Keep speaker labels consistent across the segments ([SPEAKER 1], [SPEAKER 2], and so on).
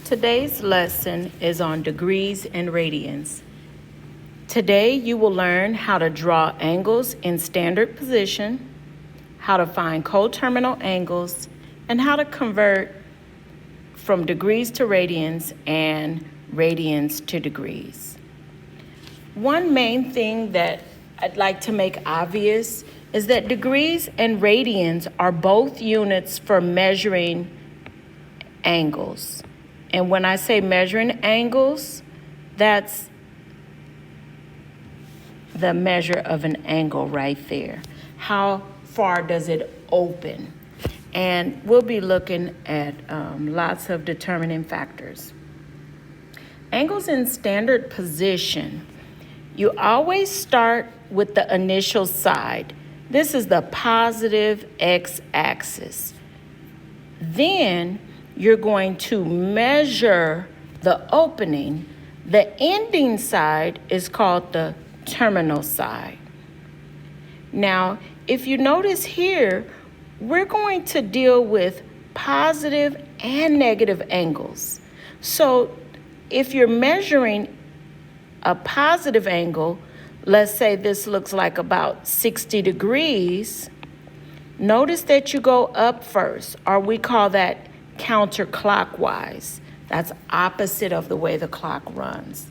[SPEAKER 1] Today's lesson is on degrees and radians. Today you will learn how to draw angles in standard position, how to find coterminal angles, and how to convert from degrees to radians and radians to degrees. One main thing that I'd like to make obvious is that degrees and radians are both units for measuring angles. And when I say measuring angles, that's the measure of an angle right there. How far does it open? And we'll be looking at lots of determining factors. Angles in standard position. You always start with the initial side. This is the positive x-axis. Then you're going to measure the opening. The ending side is called the terminal side. Now, if you notice here, we're going to deal with positive and negative angles. So if you're measuring a positive angle, let's say this looks like about 60 degrees, notice that you go up first, or we call that counterclockwise. That's opposite of the way the clock runs.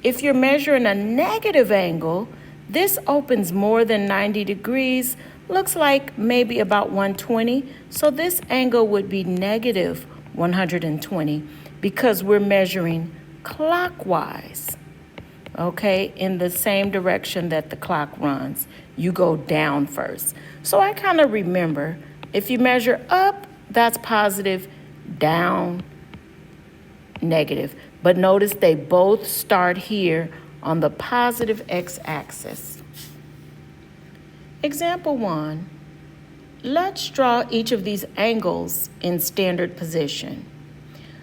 [SPEAKER 1] If you're measuring a negative angle, this opens more than 90 degrees, looks like maybe about 120. So this angle would be negative 120 because we're measuring clockwise, okay, in the same direction that the clock runs. You go down first. So I kind of remember, if you measure up, that's positive, down, negative. But notice they both start here on the positive x-axis. Example 1, let's draw each of these angles in standard position.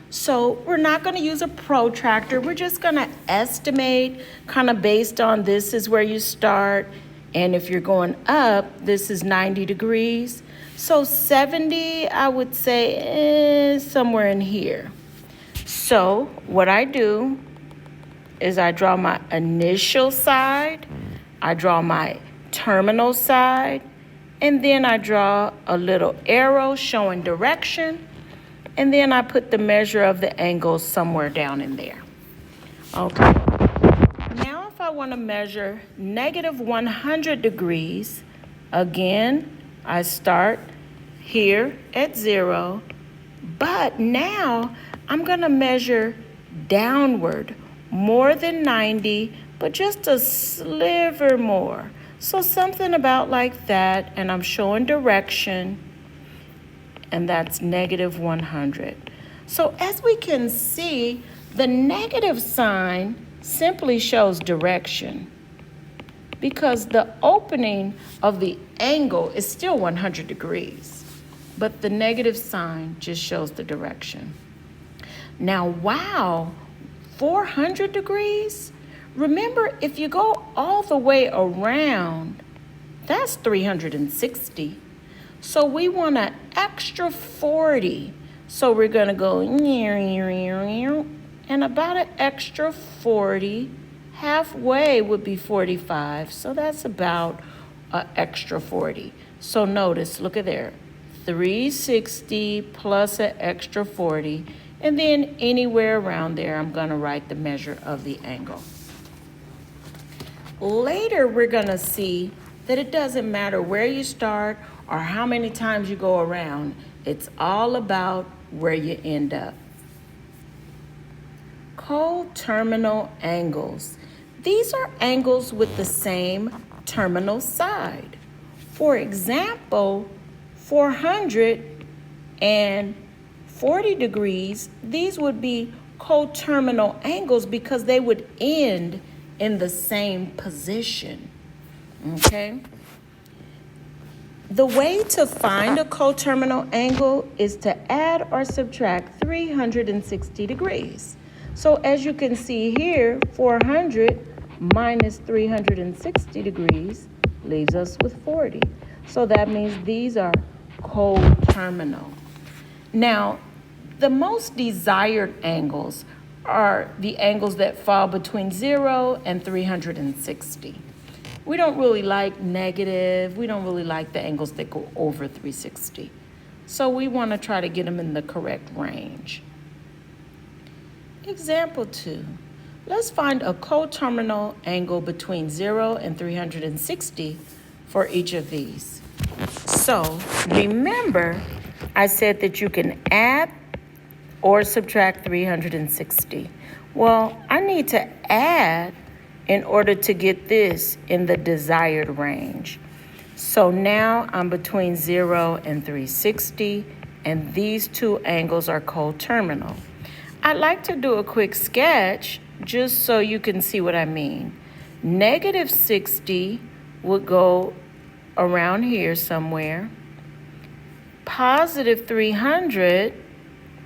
[SPEAKER 1] So we're not going to use a protractor. We're just going to estimate kind of based on this is where you start. And if you're going up, this is 90 degrees. So 70, I would say, is somewhere in here. So what I do is I draw my initial side, I draw my terminal side, and then I draw a little arrow showing direction, and then I put the measure of the angle somewhere down in there. Okay. Now if I want to measure negative 100 degrees, again, I start here at 0, but now I'm going to measure downward more than 90, but just a sliver more. So something about like that, and I'm showing direction, and that's negative 100. So as we can see, the negative sign simply shows direction because the opening of the angle is still 100 degrees, but the negative sign just shows the direction. Now, wow, 400 degrees? Remember, if you go all the way around, that's 360. So we want an extra 40. So we're going to go and about an extra 40. Halfway would be 45. So that's about an extra 40. So notice, look at there, 360 plus an extra 40. And then anywhere around there, I'm going to write the measure of the angle. Later, we're going to see that it doesn't matter where you start or how many times you go around. It's all about where you end up. Coterminal angles. These are angles with the same terminal side. For example, 400 and 40 degrees, these would be coterminal angles because they would end in the same position, okay? The way to find a coterminal angle is to add or subtract 360 degrees. So as you can see here, 400 minus 360 degrees leaves us with 40. So that means these are coterminal. Now, The most desired angles are the angles that fall between 0 and 360. We don't really like negative. We don't really like the angles that go over 360. So we want to try to get them in the correct range. Example 2. Let's find a coterminal angle between 0 and 360 for each of these. So remember, I said that you can add or subtract 360. Well, I need to add in order to get this in the desired range. So now I'm between 0 and 360, and these two angles are coterminal. I'd like to do a quick sketch just so you can see what I mean. Negative 60 would go around here somewhere. Positive 300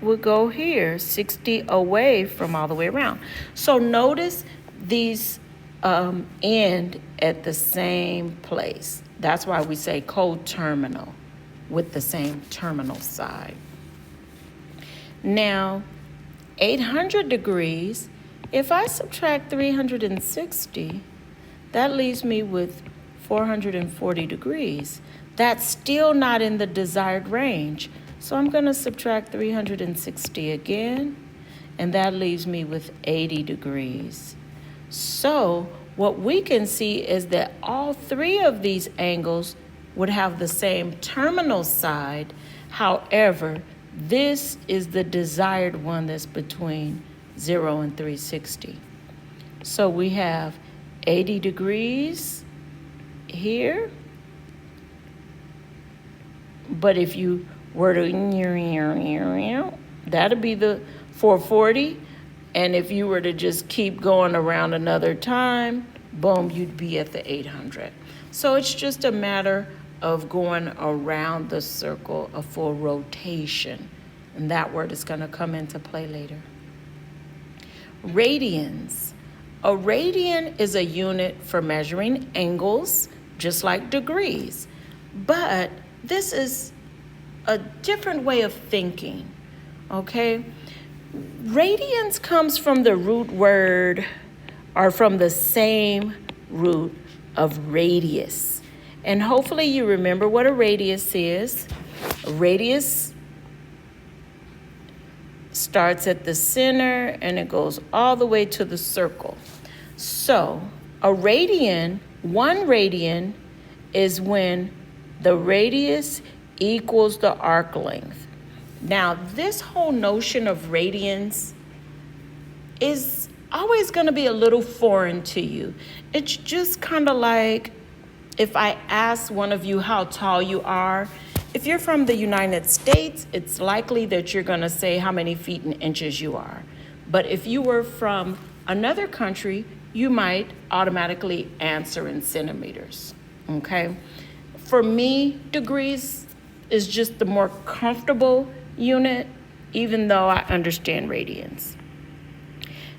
[SPEAKER 1] would go here, 60 away from all the way around. So notice these end at the same place. That's why we say coterminal, with the same terminal side. Now, 800 degrees, if I subtract 360, that leaves me with 440 degrees. That's still not in the desired range. So I'm going to subtract 360 again, and that leaves me with 80 degrees. So what we can see is that all three of these angles would have the same terminal side. However, this is the desired one that's between 0 and 360. So we have 80 degrees here. But if you were to, that'd be the 440. And if you were to just keep going around another time, boom, you'd be at the 800. So it's just a matter of going around the circle, a full rotation. And that word is going to come into play later. Radians. A radian is a unit for measuring angles, just like degrees. But this is a different way of thinking, okay? Radians comes from the root word, or from the same root of radius. And hopefully you remember what a radius is. A radius starts at the center and it goes all the way to the circle. So a radian, 1 radian, is when the radius equals the arc length. Now, this whole notion of radians is always going to be a little foreign to you. It's just kind of like if I ask one of you how tall you are. If you're from the United States, it's likely that you're going to say how many feet and inches you are. But if you were from another country, you might automatically answer in centimeters, okay? For me, degrees is just the more comfortable unit, even though I understand radians.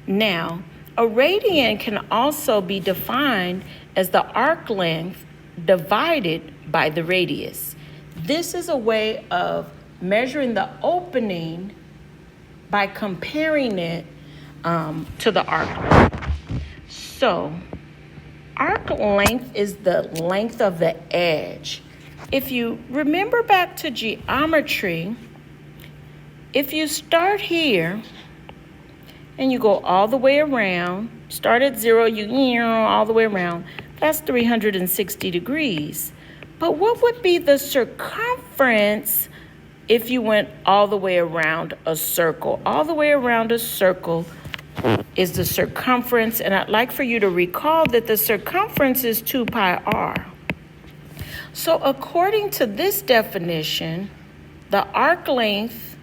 [SPEAKER 1] Now, a radian can also be defined as the arc length divided by the radius. This is a way of measuring the opening by comparing it to the arc length. So, arc length is the length of the edge. If you remember back to geometry, if you start here and you go all the way around, start at 0, you all the way around, that's 360 degrees. But what would be the circumference if you went all the way around a circle? All the way around a circle is the circumference, and I'd like for you to recall that the circumference is 2 pi r. So according to this definition, the arc length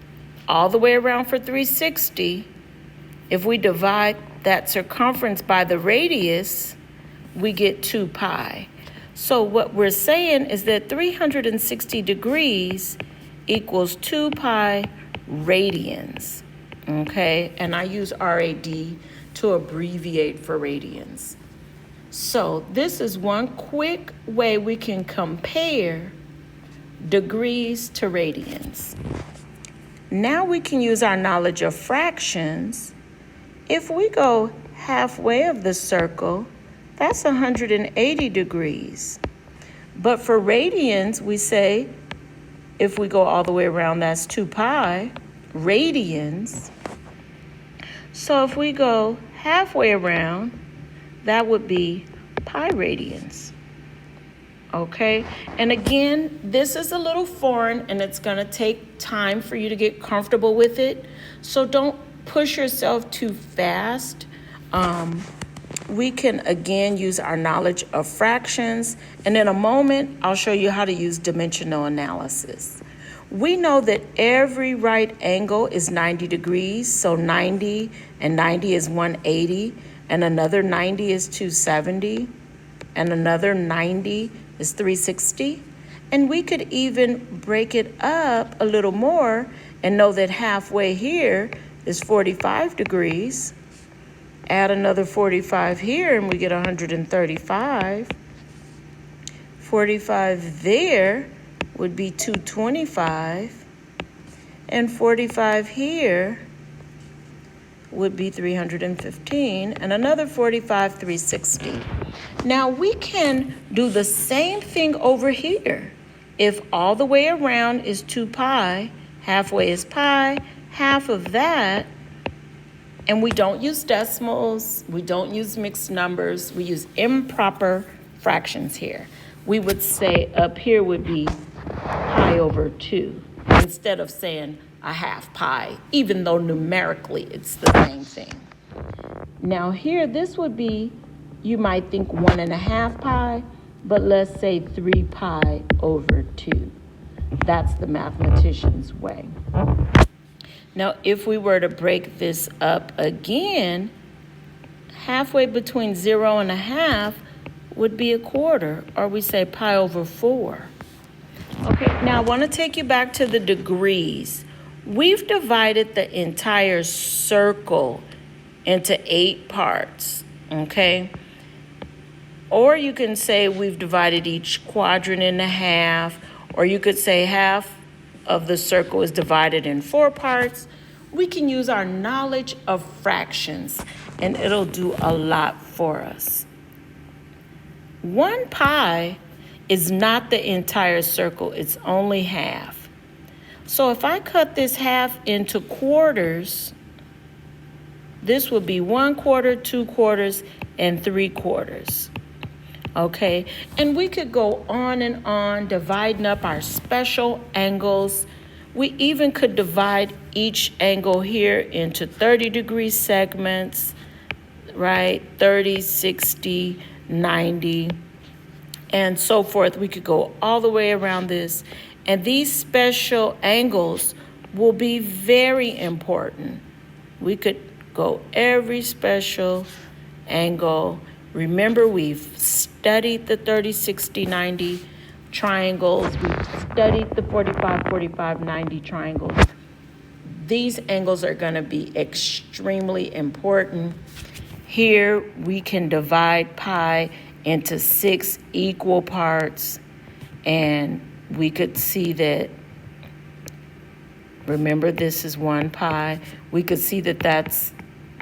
[SPEAKER 1] all the way around for 360, if we divide that circumference by the radius, we get 2 pi. So what we're saying is that 360 degrees equals 2 pi radians, okay? And I use RAD to abbreviate for radians. So this is one quick way we can compare degrees to radians. Now we can use our knowledge of fractions. If we go halfway of the circle, that's 180 degrees. But for radians, we say, if we go all the way around, that's 2 pi radians. So if we go halfway around, that would be pi radians. Okay, and again, this is a little foreign and it's gonna take time for you to get comfortable with it. So don't push yourself too fast. We can again use our knowledge of fractions, and in a moment, I'll show you how to use dimensional analysis. We know that every right angle is 90 degrees, so 90 and 90 is 180, and another 90 is 270, and another 90 is 360. And we could even break it up a little more and know that halfway here is 45 degrees. Add another 45 here and we get 135. 45 there would be 225. And 45 here would be 315. And another 45, 360. Now we can do the same thing over here. If all the way around is 2 pi, halfway is pi, half of that, and we don't use decimals, we don't use mixed numbers, we use improper fractions here. We would say up here would be pi over 2, instead of saying a half pi, even though numerically it's the same thing. Now here, this would be, you might think 1.5 pi, but let's say 3 pi over 2. That's the mathematician's way. Now, if we were to break this up again, halfway between 0 and a half would be a quarter, or we say pi over 4. Okay, now I want to take you back to the degrees. We've divided the entire circle into 8 parts, okay? Or you can say we've divided each quadrant in half, or you could say half of the circle is divided in 4 parts. We can use our knowledge of fractions and it'll do a lot for us. 1 pi is not the entire circle, it's only half. So if I cut this half into quarters, this would be 1 quarter, 2 quarters, and 3 quarters. Okay, and we could go on and on, dividing up our special angles. We even could divide each angle here into 30-degree segments, right? 30, 60, 90, and so forth. We could go all the way around this. And these special angles will be very important. We could go every special angle. Remember, we've studied the 30, 60, 90 triangles. We've studied the 45, 45, 90 triangles. These angles are going to be extremely important. Here, we can divide pi into 6 equal parts, and we could see that, remember, this is 1 pi. We could see that that's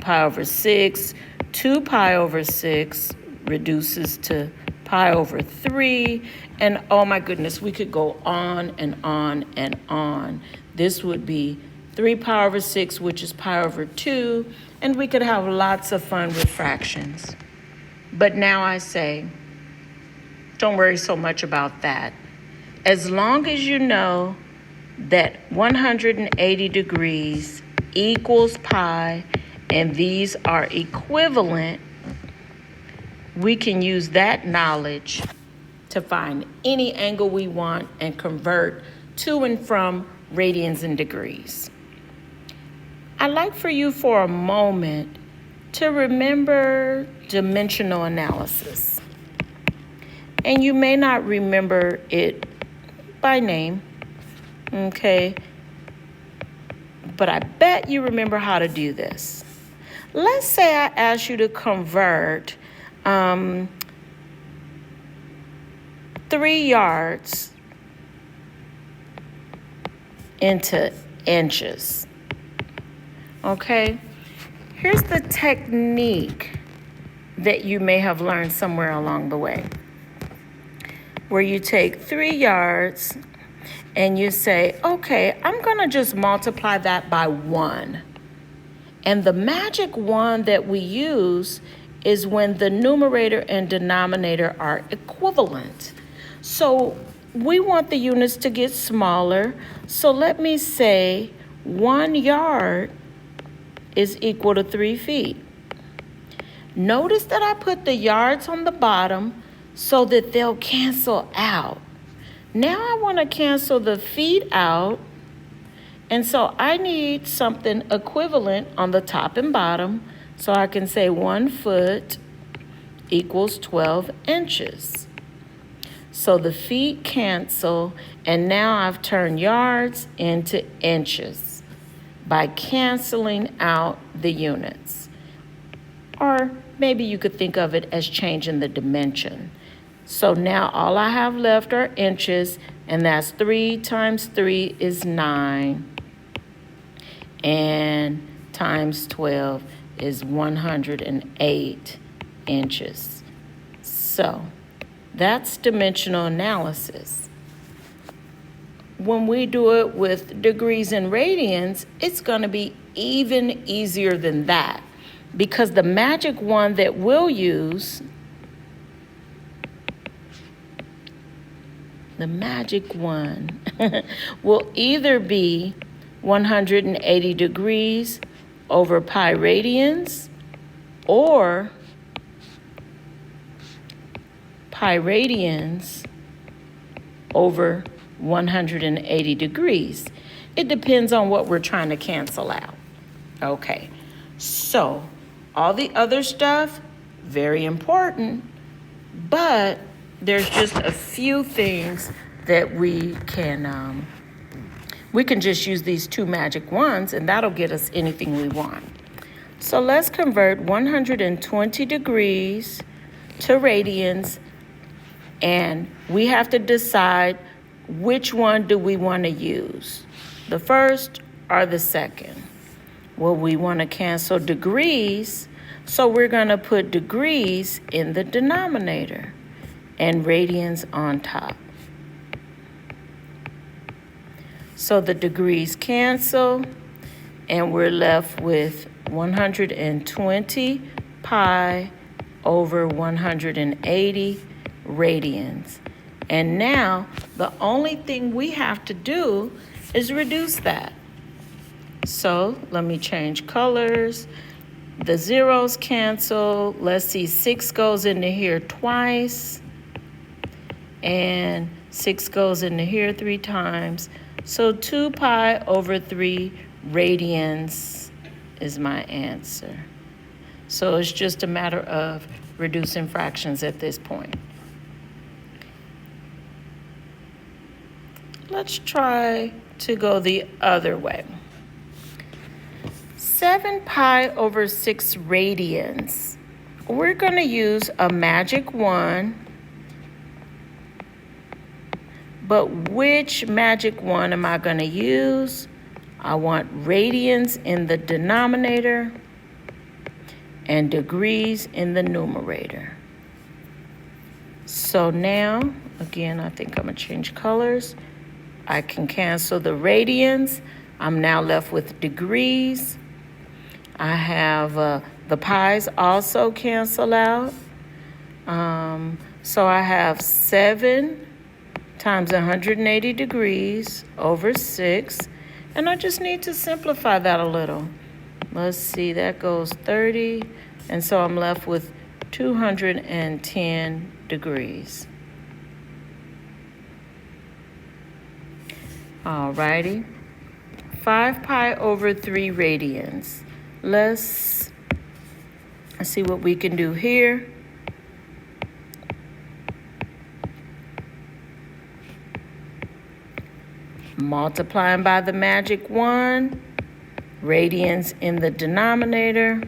[SPEAKER 1] pi over 6. 2 pi over 6 reduces to pi over 3. And oh my goodness, we could go on and on and on. This would be 3 pi over 6, which is pi over 2. And we could have lots of fun with fractions. But now I say, don't worry so much about that. As long as you know that 180 degrees equals pi, and these are equivalent, we can use that knowledge to find any angle we want and convert to and from radians and degrees. I'd like for you for a moment to remember dimensional analysis. And you may not remember it by name, okay? But I bet you remember how to do this. Let's say I ask you to convert 3 yards into inches. Okay? Here's the technique that you may have learned somewhere along the way, where you take 3 yards and you say, okay, I'm going to just multiply that by 1. And the magic 1 that we use is when the numerator and denominator are equivalent. So we want the units to get smaller. So let me say 1 yard is equal to 3 feet. Notice that I put the yards on the bottom so that they'll cancel out. Now I want to cancel the feet out, and so I need something equivalent on the top and bottom, so I can say 1 foot equals 12 inches. So the feet cancel, and now I've turned yards into inches by canceling out the units. Or maybe you could think of it as changing the dimension. So now all I have left are inches, and that's 3 times 3 is 9. And times 12 is 108 inches. So that's dimensional analysis. When we do it with degrees and radians, it's going to be even easier than that, because the magic 1 that we'll use, the magic 1 will either be 180 degrees over pi radians, or pi radians over 180 degrees. It depends on what we're trying to cancel out. Okay, so all the other stuff, very important, but there's just a few things that we can just use these 2 magic 1s, and that'll get us anything we want. So let's convert 120 degrees to radians, and we have to decide which one do we want to use, the first or the second. Well, we want to cancel degrees, so we're going to put degrees in the denominator and radians on top. So the degrees cancel, and we're left with 120 pi over 180 radians. And now the only thing we have to do is reduce that. So let me change colors. The zeros cancel. Let's see, 6 goes into here twice, and 6 goes into here 3 times. So 2 pi over 3 radians is my answer. So it's just a matter of reducing fractions at this point. Let's try to go the other way. 7 pi over 6 radians. We're going to use a magic 1. But which magic 1 am I going to use? I want radians in the denominator and degrees in the numerator. So now, again, I think I'm going to change colors. I can cancel the radians. I'm now left with degrees. I have the pi's also cancel out. So I have 7 times 180 degrees over 6. And I just need to simplify that a little. Let's see, that goes 30. And so I'm left with 210 degrees. Alrighty. 5 pi over 3 radians. Let's see what we can do here. Multiplying by the magic 1, radians in the denominator.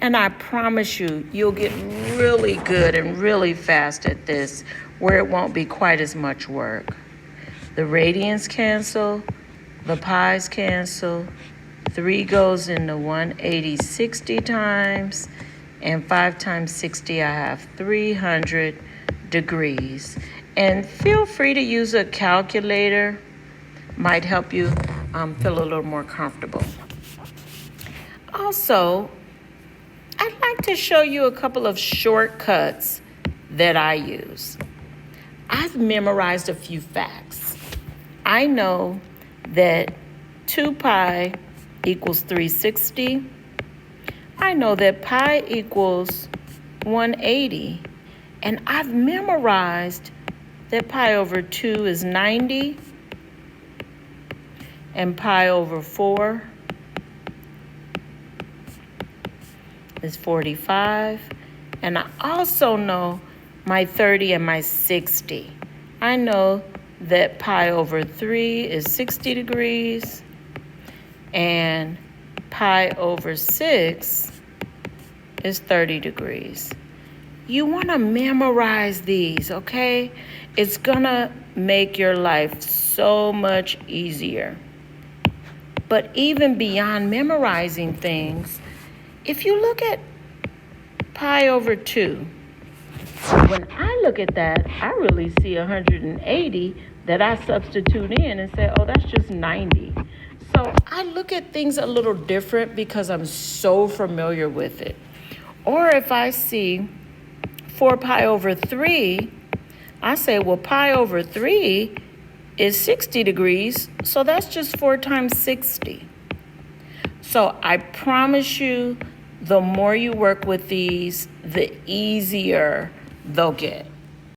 [SPEAKER 1] And I promise you, you'll get really good and really fast at this, where it won't be quite as much work. The radians cancel, The pi's cancel. 3 goes into 180 60 times. And 5 times 60, I have 300 degrees. And feel free to use a calculator. Might help you feel a little more comfortable. Also, I'd like to show you a couple of shortcuts that I use. I've memorized a few facts. I know that 2 pi equals 360. I know that pi equals 180. And I've memorized that pi over 2 is 90. And pi over 4 is 45. And I also know my 30 and my 60. I know that pi over 3 is 60 degrees. And pi over 6 is 30 degrees. You want to memorize these, okay? It's going to make your life so much easier. But even beyond memorizing things, if you look at pi over 2, when I look at that, I really see 180 that I substitute in and say, oh, that's just 90. So I look at things a little different because I'm so familiar with it. Or if I see 4 pi over 3, I say, well, pi over 3 is 60 degrees, so that's just 4 times 60. So I promise you, the more you work with these, the easier they'll get.